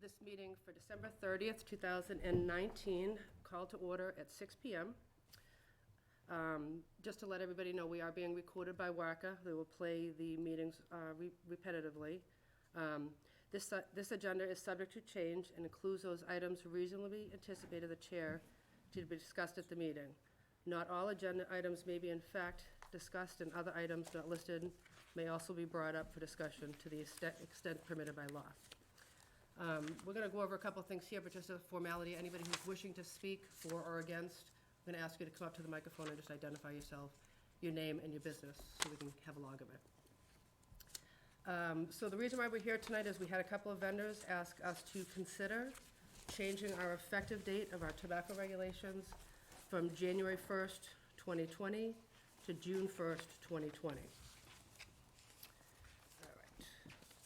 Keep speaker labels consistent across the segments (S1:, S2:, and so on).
S1: this meeting for December 30th, 2019, called to order at 6 p.m. Just to let everybody know, we are being recorded by WACA. They will play the meetings repetitively. This agenda is subject to change and includes those items reasonably anticipated the chair to be discussed at the meeting. Not all agenda items may be in fact discussed, and other items not listed may also be brought up for discussion to the extent permitted by law. We're going to go over a couple of things here, but just a formality. Anybody who's wishing to speak for or against, I'm going to ask you to come up to the microphone and just identify yourself, your name and your business, so we can have a log of it. So the reason why we're here tonight is we had a couple of vendors ask us to consider changing our effective date of our tobacco regulations from January 1st, 2020 to June 1st, 2020. All right.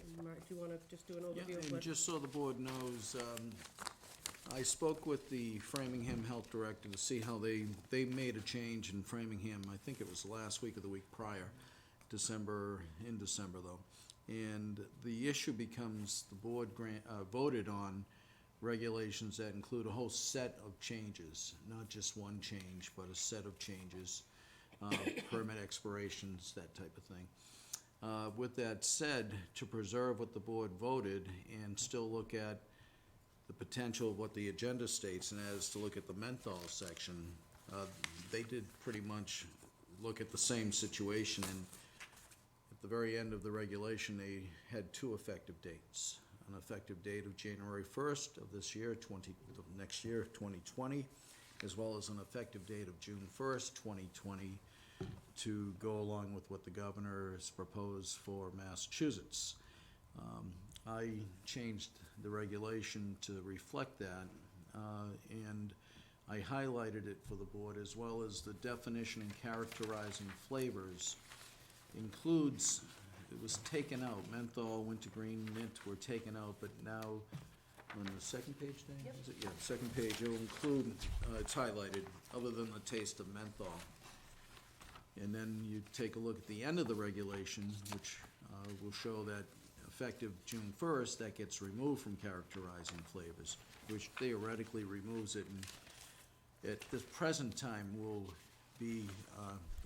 S1: And Mark, do you want to just do an overview
S2: Yeah,
S1: of
S2: and
S1: what?
S2: just so the board knows, I spoke with the Framingham Health Director to see how they made a change in Framingham. I think it was last week or the week prior, in December though. And the issue becomes the board voted on regulations that include a whole set of changes, not just one change, but a set of changes, permit expirations, that type of thing. With that said, to preserve what the board voted and still look at the potential of what the agenda states, and as to look at the menthol section, they did pretty much look at the same situation, and at the very end of the regulation, they had two effective dates. An effective date of January 1st of this year, next year, 2020, as well as an effective date of June 1st, 2020, to go along with what the governor has proposed for Massachusetts. I changed the regulation to reflect that, and I highlighted it for the board, as well as the definition and characterizing flavors includes, it was taken out, menthol, wintergreen, mint were taken out, but now on the second page, Dan?
S1: Yep.
S2: Is it? Yeah, second page, it will include, it's highlighted, other than the taste of menthol. And then you take a look at the end of the regulation, which will show that effective June 1st, that gets removed from characterizing flavors, which theoretically removes it, and at the present time will be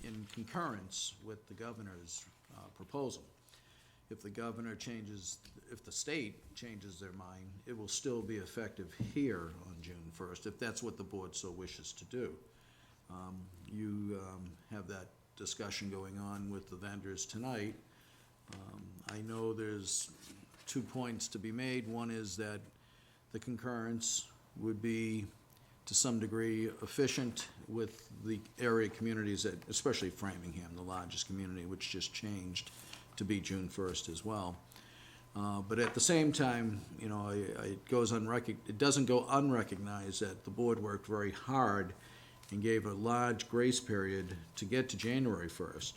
S2: in concurrence with the governor's proposal. If the governor changes, if the state changes their mind, it will still be effective here on June 1st, if that's what the board so wishes to do. You have that discussion going on with the vendors tonight. I know there's 2 points to be made. One is that the concurrence would be to some degree efficient with the area communities, that, especially Framingham, the largest community, which just changed to be June 1st as well. But at the same time, you know, it doesn't go unrecognized that the board worked very hard and gave a large grace period to get to January 1st.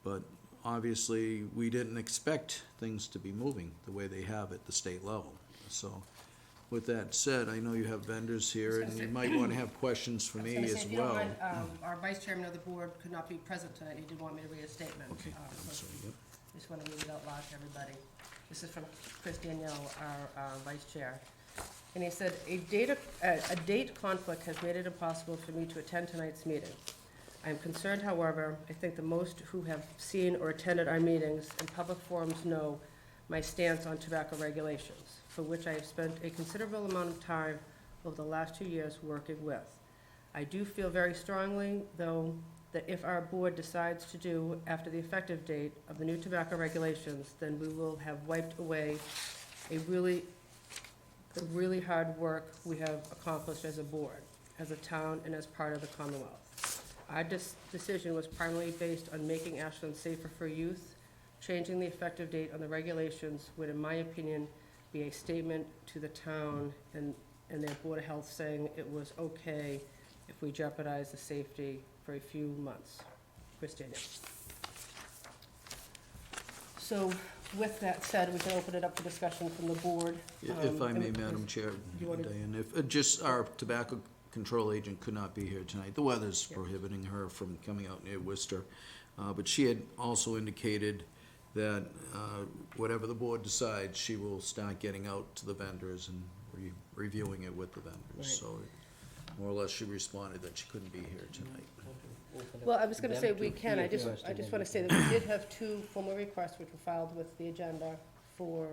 S2: But obviously, we didn't expect things to be moving the way they have at the state level. So with that said, I know you have vendors here, and you might want to have questions for me as well.
S1: Our vice chairman of the board could not be present tonight. He did want me to read a statement.
S2: Okay, I'm sorry, yep.
S1: I just want to read it out loud to everybody. This is from Chris Danielle, our vice chair. And he said, a date conflict has made it impossible for me to attend tonight's meeting. I am concerned, however, I think the most who have seen or attended our meetings and public forums know my stance on tobacco regulations, for which I have spent a considerable amount of time over the last 2 years working with. I do feel very strongly, though, that if our board decides to do after the effective date of the new tobacco regulations, then we will have wiped away the really hard work we have accomplished as a board, as a town, and as part of the Commonwealth. Our decision was primarily based on making Ashland safer for youth. Changing the effective date on the regulations would, in my opinion, be a statement to the town and their Board of Health saying it was okay if we jeopardize the safety for a few months. Chris Daniel. So with that said, we can open it up for discussion from the board.
S2: If I may, Madam Chair, Diane, if just our tobacco control agent could not be here tonight. The weather's prohibiting her from coming out near Worcester. But she had also indicated that whatever the board decides, she will start getting out to the vendors and reviewing it with the vendors.
S1: Right.
S2: So more or less, she responded that she couldn't be here tonight.
S1: Well, I was gonna say we can, I just wanna say that we did have 2 formal requests which were filed with the agenda for,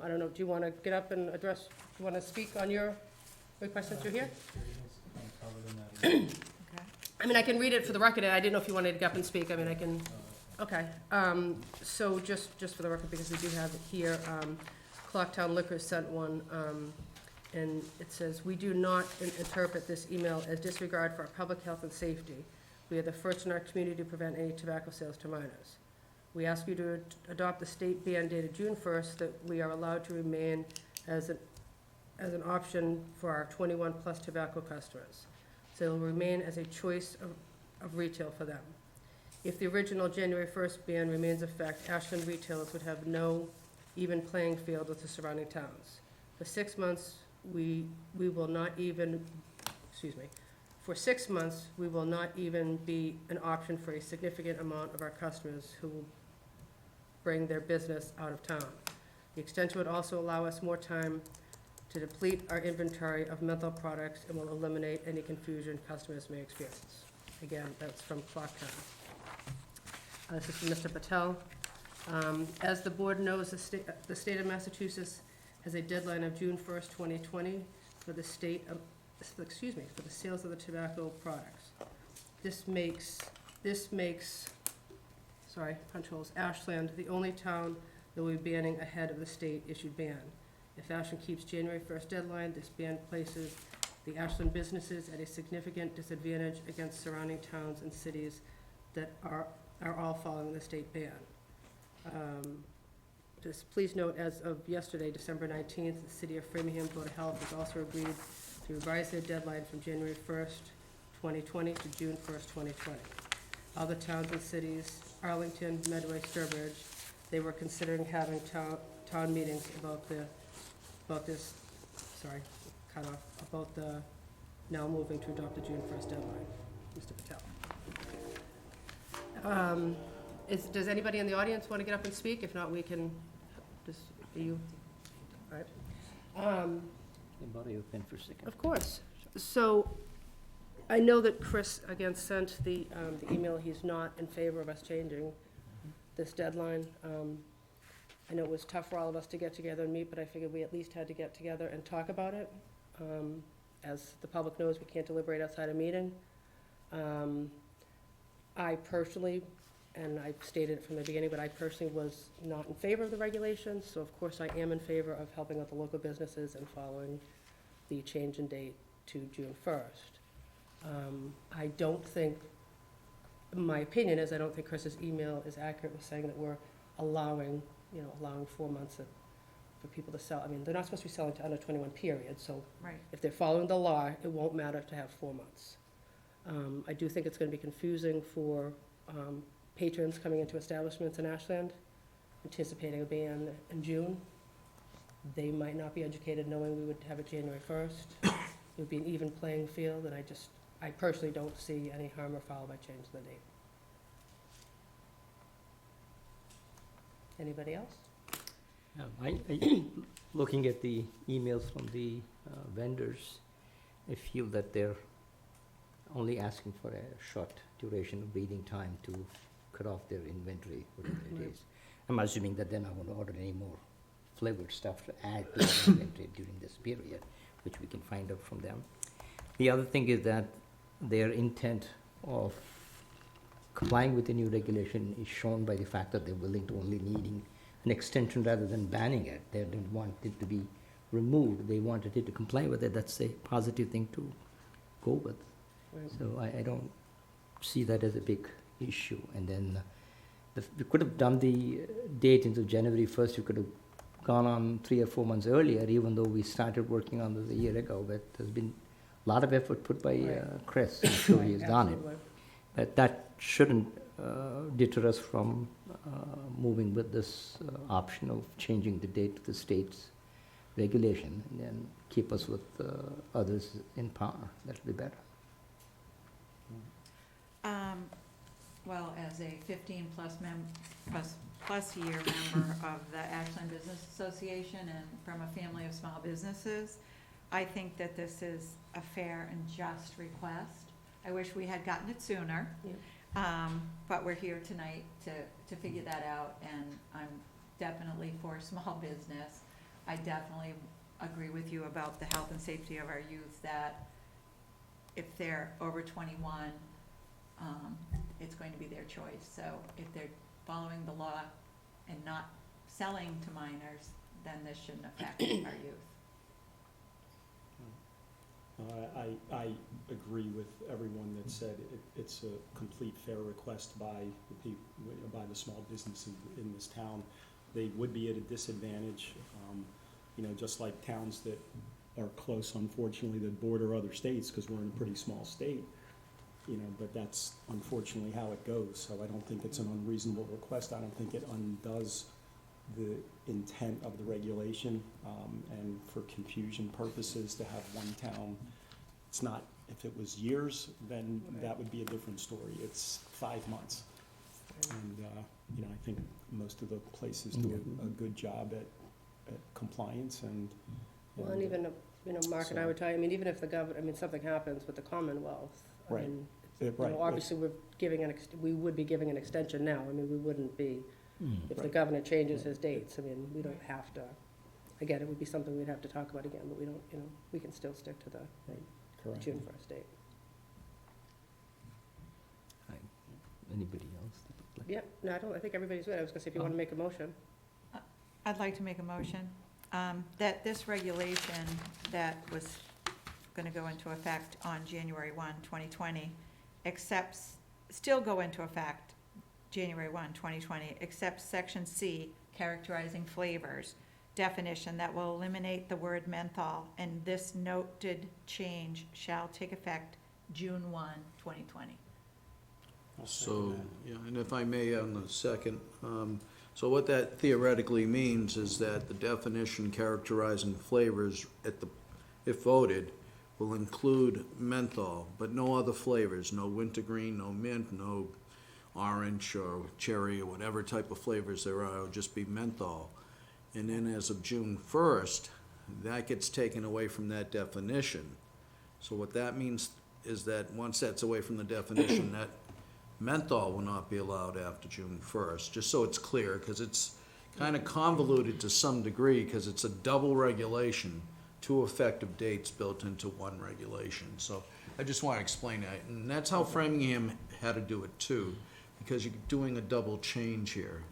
S1: I don't know, do you wanna get up and address, do you wanna speak on your request since you're here? I mean, I can read it for the record, and I didn't know if you wanted to get up and speak, I mean, I can, okay. So just for the record, because we do have it here, Clocktown Liquor sent one, and it says, "We do not interpret this email as disregard for our public health and safety. We are the first in our community to prevent any tobacco sales to minors. We ask you to adopt the state ban dated June 1st that we are allowed to remain as an option for our 21-plus tobacco customers. So it will remain as a choice of retail for them. If the original January 1st ban remains in effect, Ashland retailers would have no even playing field with the surrounding towns. For 6 months, we will not even, for 6 months, we will not even be an option for a significant amount of our customers who will bring their business out of town. The extension would also allow us more time to deplete our inventory of menthol products and will eliminate any confusion customers may experience." Again, that's from Clocktown. This is from Mr. Patel. As the board knows, the state of Massachusetts has a deadline of June 1st, 2020 for the for the sales of the tobacco products. This makes, punch holes, Ashland the only town that will be banning ahead of the state issued ban. If Ashland keeps January 1st deadline, this ban places the Ashland businesses at a significant disadvantage against surrounding towns and cities that are all following the state ban. Just please note, as of yesterday, December 19th, the City of Framingham Board of Health has also agreed to revise their deadline from January 1st, 2020 to June 1st, 2020. Other towns and cities, Arlington, Medway, Sturbridge, they were considering having town meetings about the now moving to adopt the June 1st deadline. Mr. Patel. Does anybody in the audience want to get up and speak? If not, we can, just, you, all right.
S3: Borrow your pen for a second.
S1: Of course. So, I know that Chris, again, sent the email, he's not in favor of us changing this deadline. I know it was tough for all of us to get together and meet, but I figured we at least had to get together and talk about it. As the public knows, we can't deliberate outside a meeting. I personally, and I stated it from the beginning, but I personally was not in favor of the regulations, so of course I am in favor of helping out the local businesses and following the change in date to June 1st. I don't think, my opinion is, I don't think Chris's email is accurate with saying that we're allowing 4 months for people to sell. I mean, they're not supposed to be selling to under 21 period, so
S4: Right.
S1: if they're following the law, it won't matter to have 4 months. I do think it's gonna be confusing for patrons coming into establishments in Ashland, anticipating a ban in June. They might not be educated knowing we would have it January 1st. It would be an even playing field, and I personally don't see any harm or foul by changing the date. Anybody else?
S3: Looking at the emails from the vendors, I feel that they're only asking for a short duration of breathing time to cut off their inventory, whatever it is. I'm assuming that they're not going to order any more flavored stuff to add to their inventory during this period, which we can find out from them. The other thing is that their intent of complying with the new regulation is shown by the fact that they're willing to only needing an extension rather than banning it. They didn't want it to be removed. They wanted it to comply with it. That's a positive thing to go with.
S1: Right.
S3: So I don't see that as a big issue. And then we could have done the date into January 1st. We could have gone on 3 or 4 months earlier, even though we started working on this a year ago. But there's been a lot of effort put by
S1: Right.
S3: Chris. I'm sure he's done it.
S1: Absolutely.
S3: But that shouldn't deter us from moving with this option of changing the date to the state's regulation, and then keep us with others in power. That'll be better.
S4: well, as a 15-plus year member of the Ashland Business Association and from a family of small businesses, I think that this is a fair and just request. I wish we had gotten it sooner, but we're here tonight to figure that out, and I'm definitely for small business. I definitely agree with you about the health and safety of our youth, that if they're over 21, it's going to be their choice. So if they're following the law and not selling to minors, then this shouldn't affect our youth.
S5: I agree with everyone that said it's a complete fair request by the people, by the small businesses in this town. They would be at a disadvantage, just like towns that are close, unfortunately, that border other states, because we're in a pretty small state. But that's unfortunately how it goes. So I don't think it's an unreasonable request. I don't think it undoes the intent of the regulation, and for confusion purposes to have one town. It's not, if it was years, then that would be a different story. It's 5 months. And, I think most of the places do a good job at compliance and.
S1: Well, and even, Mark and I would tell you, even if the government, something happens with the Commonwealth,
S5: Right. Right.
S1: Obviously, we would be giving an extension now. We wouldn't be, if the governor changes his dates, we don't have to. Again, it would be something we'd have to talk about again, but we don't, we can still stick to the
S5: Correct.
S1: June 1st date.
S3: Anybody else?
S1: Yeah, no, I think everybody's good. I was gonna say, if you wanna make a motion.
S4: I'd like to make a motion that this regulation that was going to go into effect on January 1, 2020, still go into effect January 1, 2020, except Section C, characterizing flavors, definition that will eliminate the word menthol, and this noted change shall take effect June 1, 2020.
S2: So, and if I may on the second, so what that theoretically means is that the definition characterizing flavors if voted, will include menthol, but no other flavors, no wintergreen, no mint, no orange or cherry or whatever type of flavors there are, it'll just be menthol. And then as of June 1st, that gets taken away from that definition. So what that means is that once that's away from the definition, that menthol will not be allowed after June 1st, just so it's clear, because it's kind of convoluted to some degree, because it's a double regulation, 2 effective dates built into one regulation. So I just want to explain that, and that's how Framingham had to do it too, because you're doing a double change here.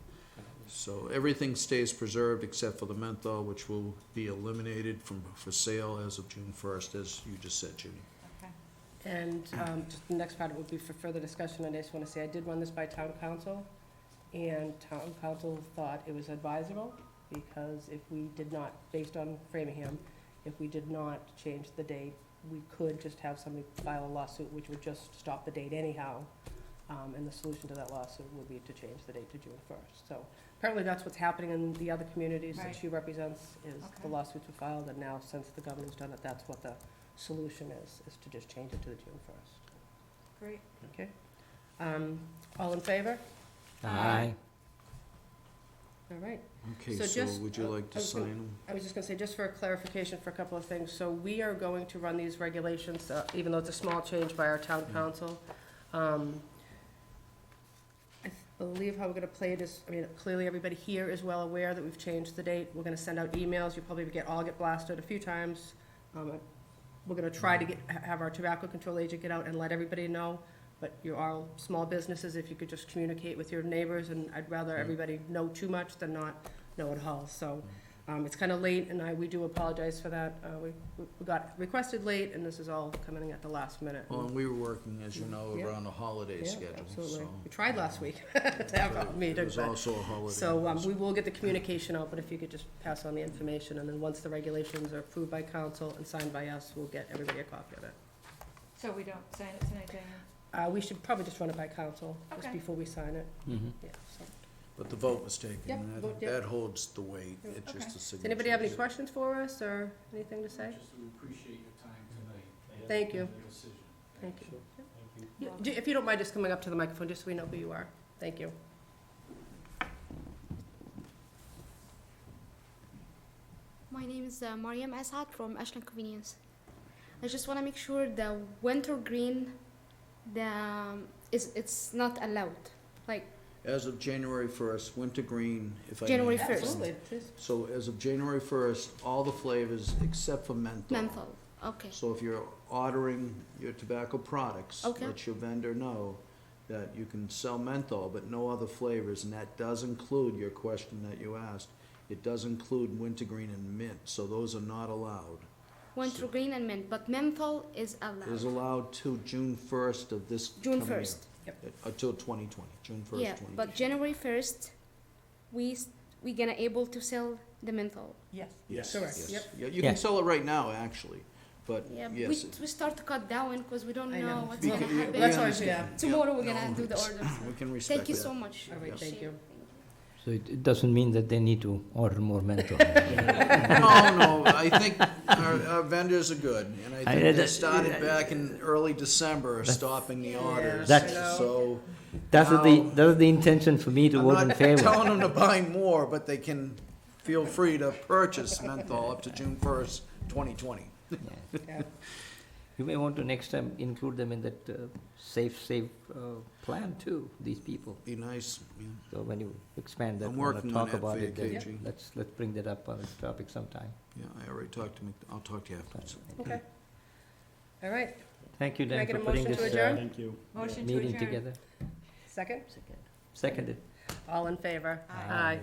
S2: So everything stays preserved except for the menthol, which will be eliminated for sale as of June 1st, as you just said, Judy.
S1: And just the next part would be for further discussion, and I just want to say, I did run this by town council, and town council thought it was advisable, because if we did not, based on Framingham, if we did not change the date, we could just have somebody file a lawsuit, which would just stop the date anyhow, and the solution to that lawsuit would be to change the date to June 1st. So apparently that's what's happening in the other communities that
S4: Right.
S1: she represents, is the
S4: Okay.
S1: lawsuits were filed, and now since the governor's done it, that's what the solution is to just change it to the June 1st.
S4: Great.
S1: Okay? All in favor?
S3: Aye.
S1: All right.
S2: Okay,
S1: So
S2: so
S1: just,
S2: would you like to
S1: I was gonna-
S2: sign them?
S1: I was just gonna say, just for clarification for a couple of things, so we are going to run these regulations, even though it's a small change by our town council. I believe how we're gonna play it is, clearly everybody here is well aware that we've changed the date. We're gonna send out emails, you probably all get blasted a few times. We're gonna try to have our tobacco control agent get out and let everybody know, but you're all small businesses, if you could just communicate with your neighbors, and I'd rather everybody know too much than not know at all. So, it's kinda late, and we do apologize for that. We got requested late, and this is all coming in at the last minute.
S2: Well, and we were working, as you know,
S1: Yeah.
S2: around a holiday
S1: Yeah,
S2: schedule,
S1: absolutely.
S2: so.
S1: We tried last week to have a meeting,
S2: It was
S1: but,
S2: also a holiday.
S1: so, we will get the communication out, but if you could just pass on the information, and then once the regulations are approved by council and signed by us, we'll get everybody a copy of it.
S4: So we don't sign it tonight, Diane?
S1: We should probably just run it by council, just
S4: Okay.
S1: before we sign it,
S3: Mhm.
S1: yeah, so.
S2: But the vote was taken,
S1: Yep,
S2: and
S1: vote, yep.
S2: that holds the weight, it's
S4: Okay.
S2: just a signature.
S1: Does anybody have any questions for us, or anything to say?
S6: Just we appreciate your time tonight.
S1: Thank you.
S6: And the decision.
S1: Thank you.
S6: Thank you.
S1: If you don't mind just coming up to the microphone, just so we know who you are. Thank you.
S6: My name is Mariam Asad from Ashland Convenience. I just want to make sure the wintergreen, it's not allowed. Like
S2: As of January 1st, wintergreen, if I may.
S6: January 1st.
S1: Absolutely, please.
S2: So as of January 1st, all the flavors except for menthol.
S6: menthol. Okay.
S2: So if you're ordering your tobacco products,
S6: Okay.
S2: let your vendor know that you can sell menthol, but no other flavors, and that does include your question that you asked. It does include wintergreen and mint, so those are not allowed.
S6: Wintergreen and mint, but menthol is allowed.
S2: It is allowed to June 1st of this
S6: June
S2: coming year.
S6: 1st.
S2: Until 2020, June 1st,
S6: Yeah,
S2: 2020.
S6: but January 1st, we gonna able to sell the menthol.
S1: Yes.
S2: Yes,
S1: Correct.
S2: yes.
S1: Yep.
S2: Yeah, you
S3: Yeah.
S2: can sell it right now, actually, but
S6: Yeah,
S2: yes.
S6: we start to cut down because we don't
S1: I know.
S6: know what's
S2: We
S6: gonna
S2: can- we-
S6: happen.
S2: we
S1: That's why,
S2: understand.
S1: yeah.
S6: Tomorrow we're
S2: No,
S6: gonna do the
S2: it's-
S6: orders.
S2: We can respect
S6: Thank you
S2: that.
S6: so much.
S1: All right, thank you.
S3: So it doesn't mean that they need to order more menthol.
S2: No, I think our vendors are good, and I
S3: I-
S2: think they
S3: that-
S2: started back in early December, stopping the orders.
S3: That's-
S2: So,
S3: That's the intention for me to
S2: I'm
S3: vote in
S2: not
S3: favor.
S2: telling them to buy more, but they can feel free to purchase menthol up to June 1st, 2020.
S1: Yeah.
S3: You may want to next time include them in that safe plan too, these people.
S2: Be nice, yeah.
S3: So when you expand that,
S2: I'm
S3: wanna
S2: working on
S3: talk
S2: that
S3: about
S2: for you,
S3: it, then
S2: KG.
S3: let's bring that up on a topic sometime.
S2: Yeah, I already talked to I'll talk to you afterwards.
S1: Okay. All right.
S3: Thank you,
S1: Can I
S3: Dan,
S1: get
S3: for
S1: a
S3: putting
S1: motion to
S3: this
S1: adjourn?
S5: Thank you.
S4: Motion to
S3: meeting
S4: adjourn.
S3: together.
S1: Second?
S3: Seconded.
S1: All in favor?
S4: Aye.
S1: Aye.